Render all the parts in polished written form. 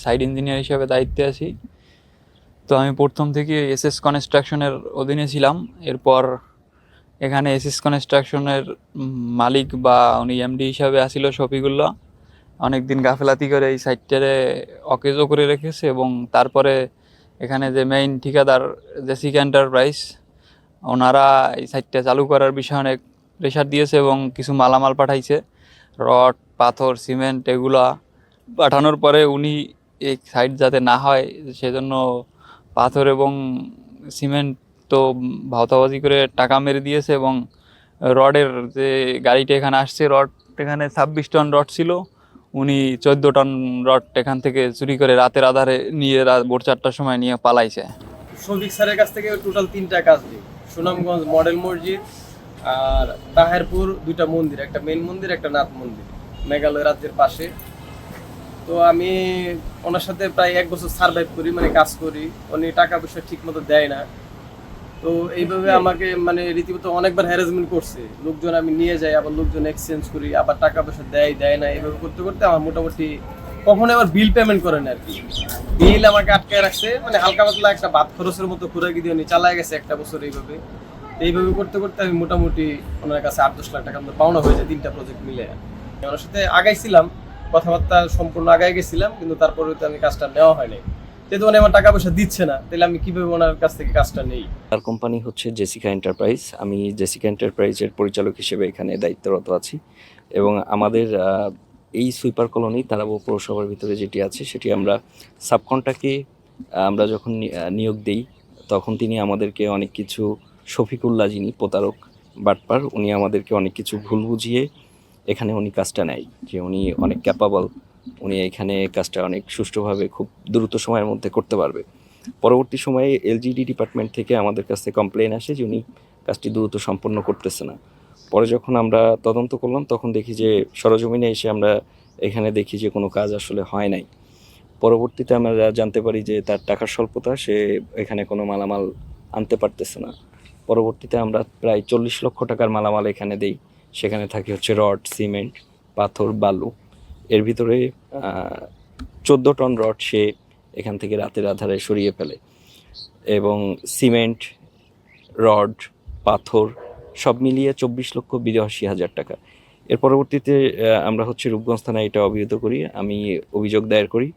Site engineer হিসেবে দায়িত্বে আছি। তো আমি প্রথম থেকে এসএস কনস্ট্রাকশনের অধীনে ছিলাম। এরপর এখানে এসএস কনস্ট্রাকশনের মালিক বা উনি এমডি হিসাবে আসিল শফিকুল্লাহ। অনেকদিন গাফেলাতি করে এই সাইটটারে অকেজো করে রেখেছে, এবং তারপরে এখানে যে মেইন ঠিকাদার জেসিকা এন্টারপ্রাইজ, ওনারা এই সাইটটা চালু করার বিষয়ে অনেক প্রেশার দিয়েছে এবং কিছু মালামাল পাঠাইছে, রড, পাথর, সিমেন্ট। এগুলা পাঠানোর পরে উনি এই সাইট যাতে না হয় সেজন্য পাথর এবং সিমেন্ট তো ভাওতাবাজি করে টাকা মেরে দিয়েছে। এবং রডের যে গাড়িটা এখানে আসছে, রড এখানে 26 টন রড ছিল, উনি 14 টন রড এখান থেকে চুরি করে রাতের আধারে নিয়ে ভোর 4টার সময় নিয়ে পালাইছে। শফিক স্যারের কাছ থেকে টোটাল 3টা কাজ দিই। সুনামগঞ্জ মডেল মসজিদ আর তাহেরপুর 2টা মন্দির, একটা মেন মন্দির, একটা নাথ মন্দির, মেঘালয় রাজ্যের পাশে। তো আমি ওনার সাথে প্রায় 1 বছর সার্ভাইভ করি, মানে কাজ করি। উনি টাকা পয়সা ঠিক মতো দেয় না। তো এইভাবে আমাকে মানে রীতিমতো অনেকবার হ্যারাসমেন্ট করছে। লোকজন আমি নিয়ে যাই, আবার লোকজন এক্সচেঞ্জ করি, আবার টাকা পয়সা দেয় না। এইভাবে করতে করতে আমার মোটামুটি কখনো আবার বিল পেমেন্ট করেন আর কি। বিল আমাকে আটকায় রাখছে, মানে হালকা পাতলা একটা ভাত খরচের মতো খুরাকি দিয়ে উনি চালায় গেছে 1টা বছর এইভাবে করতে করতে আমি মোটামুটি ওনার কাছে 8-10 লাখ টাকা পাওনা হয়ে যায় 3টা প্রজেক্ট মিলে। ওনার সাথে আগাইছিলাম, কথাবার্তা সম্পূর্ণ আগায় গেছিলাম, কিন্তু তারপরে তো আমি কাজটা নেওয়া হয়নি। যেহেতু উনি আমার টাকা পয়সা দিচ্ছে না, তাহলে আমি কিভাবে ওনার কাছ থেকে কাজটা নেই? তার কোম্পানি হচ্ছে জেসিকা এন্টারপ্রাইজ। আমি জেসিকা এন্টারপ্রাইজের পরিচালক হিসেবে এখানে দায়িত্বরত আছি। এবং আমাদের এই সুইপার কলোনি তারাবো পৌরসভার ভিতরে যেটি আছে সেটি আমরা সাবকন্ট্রাক্টে আমরা যখন নিয়োগ দেই, তখন তিনি আমাদেরকে অনেক কিছু, শফিকুল্লাহ যিনি প্রতারক বাটপার, উনি আমাদেরকে অনেক কিছু ভুল বুঝিয়ে এখানে উনি কাজটা নেয়, যে উনি অনেক ক্যাপাবল, উনি এখানে কাজটা অনেক সুষ্ঠুভাবে খুব দ্রুত সময়ের মধ্যে করতে পারবে। পরবর্তী সময়ে এলজিডি ডিপার্টমেন্ট থেকে আমাদের কাছে কমপ্লেন আসে যে উনি কাজটি দ্রুত সম্পন্ন করতেছে না। পরে যখন আমরা তদন্ত করলাম, তখন দেখি যে সরজমিনে এসে আমরা এখানে দেখি যে কোনো কাজ আসলে হয় নাই। পরবর্তীতে আমরা জানতে পারি যে তার টাকার স্বল্পতা, সে এখানে কোনো মালামাল আনতে পারতেছে না। পরবর্তীতে আমরা প্রায় 40 লক্ষ টাকার মালামাল এখানে দেই। সেখানে থাকে হচ্ছে রড, সিমেন্ট, পাথর, বালু। এর ভিতরে 14 টন রড সে এখান থেকে রাতের আধারে সরিয়ে ফেলে, এবং সিমেন্ট, রড, পাথর সব মিলিয়ে 24,82,000 টাকা। এর পরবর্তীতে আমরা হচ্ছে রূপগঞ্জ থানায় এটা অভিযোগ করি, আমি অভিযোগ দায়ের করি।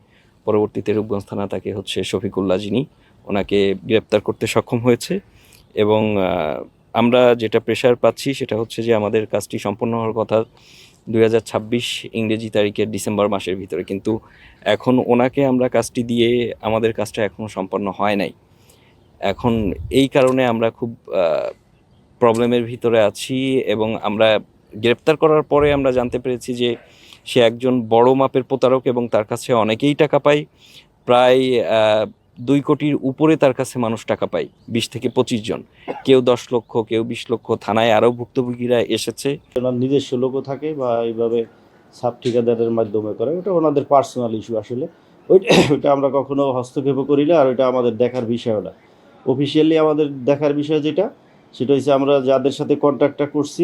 পরবর্তীতে রূপগঞ্জ থানা তাকে হচ্ছে শফিকুল্লাহ যিনি, ওনাকে গ্রেপ্তার করতে সক্ষম হয়েছে। এবং আমরা যেটা প্রেশার পাচ্ছি সেটা হচ্ছে যে আমাদের কাজটি সম্পন্ন হওয়ার কথা 2026 ইংরেজি তারিখের ডিসেম্বর মাসের ভিতরে, কিন্তু এখন ওনাকে আমরা কাজটি দিয়ে আমাদের কাজটা এখনও সম্পন্ন হয় নাই। এখন এই কারণে আমরা খুব প্রবলেমের ভিতরে আছি। এবং আমরা গ্রেপ্তার করার পরে আমরা জানতে পেরেছি যে সে একজন বড় মাপের প্রতারক, এবং তার কাছে অনেকেই টাকা পায়। প্রায় 2 কোটির উপরে তার কাছে মানুষ টাকা পায়, 20 থেকে 25 জন, কেউ 10 লক্ষ, কেউ 20 লক্ষ। থানায় আরও ভুক্তভোগীরা এসেছে। ওনার নিজস্ব লোকও থাকে বা এইভাবে সাব ঠিকাদারের মাধ্যমে করে, ওটা ওনাদের পার্সোনাল ইস্যু। আসলে ওইটা আমরা কখনো হস্তক্ষেপও করি না, আর ওইটা আমাদের দেখার বিষয় না। অফিসিয়ালি আমাদের দেখার বিষয় যেটা, সেটা হচ্ছে আমরা যাদের সাথে কন্ট্রাক্টটা করছি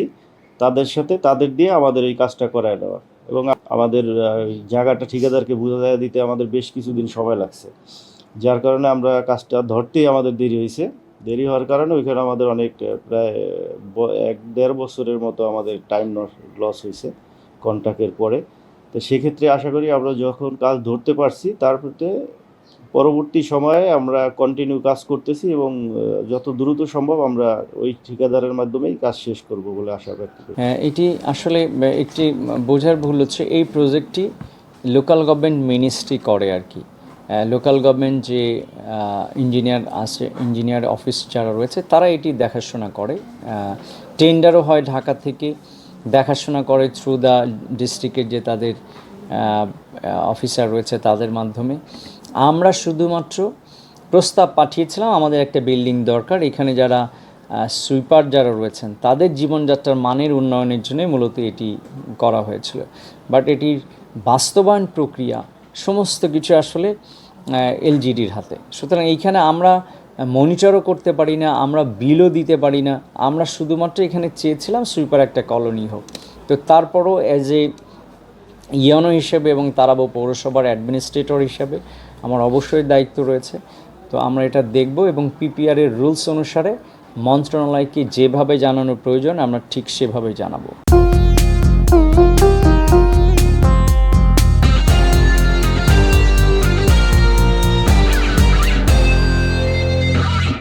তাদের দিয়ে আমাদের এই কাজটা করায় নেওয়া। এবং আমাদের জায়গাটা ঠিকাদারকে বুঝাইয়া দিতে আমাদের বেশ কিছুদিন সময় লাগছে, যার কারণে আমরা কাজটা ধরতেই আমাদের দেরি হওয়ার কারণে ওইখানে আমাদের অনেক প্রায় 1-1.5 বছরের মতো আমাদের টাইম লস হয়েছে কন্ট্রাক্টের পরে। তো সেক্ষেত্রে আশা করি আমরা যখন কাজ ধরতে পারছি, তারপরে পরবর্তী সময়ে আমরা কন্টিনিউ কাজ করতেছি, এবং যত দ্রুত সম্ভব আমরা ওই ঠিকাদারের মাধ্যমেই কাজ শেষ করব বলে আশা ব্যক্ত করি। এটি আসলে একটি বোঝার ভুল হচ্ছে, এই প্রজেক্টটি লোকাল গভর্নমেন্ট মিনিস্ট্রি করে আর কি। লোকাল গভর্নমেন্ট যে ইঞ্জিনিয়ার আছে, ইঞ্জিনিয়ার অফিস যারা রয়েছে, তারা এটি দেখাশোনা করে। টেন্ডারও হয় ঢাকা থেকে, দেখাশোনা করে থ্রু দ্য ডিস্ট্রিক্টের যে তাদের অফিসার রয়েছে তাদের মাধ্যমে। আমরা শুধুমাত্র প্রস্তাব পাঠিয়েছিলাম, আমাদের একটা বিল্ডিং দরকার, এখানে যারা সুইপার যারা রয়েছেন তাদের জীবনযাত্রার মানের উন্নয়নের জন্য মূলত এটি করা হয়েছিল। বাট এটির বাস্তবায়ন প্রক্রিয়া সমস্ত কিছু আসলে এলজিডির হাতে। সুতরাং এইখানে আমরা মনিটরও করতে পারি না, আমরা বিলও দিতে পারি না। আমরা শুধুমাত্র এখানে চেয়েছিলাম সুইপার একটা কলোনি হোক। তো তারপরও ইয়নো হিসেবে এবং তারাবো পৌরসভার অ্যাডমিনিস্ট্রেটর হিসেবে আমার অবশ্যই দায়িত্ব রয়েছে। তো আমরা এটা দেখব এবং পিপিআর এর রুলস অনুসারে মন্ত্রণালয়কে যেভাবে জানানোর প্রয়োজন আমরা ঠিক সেভাবে জানাবো।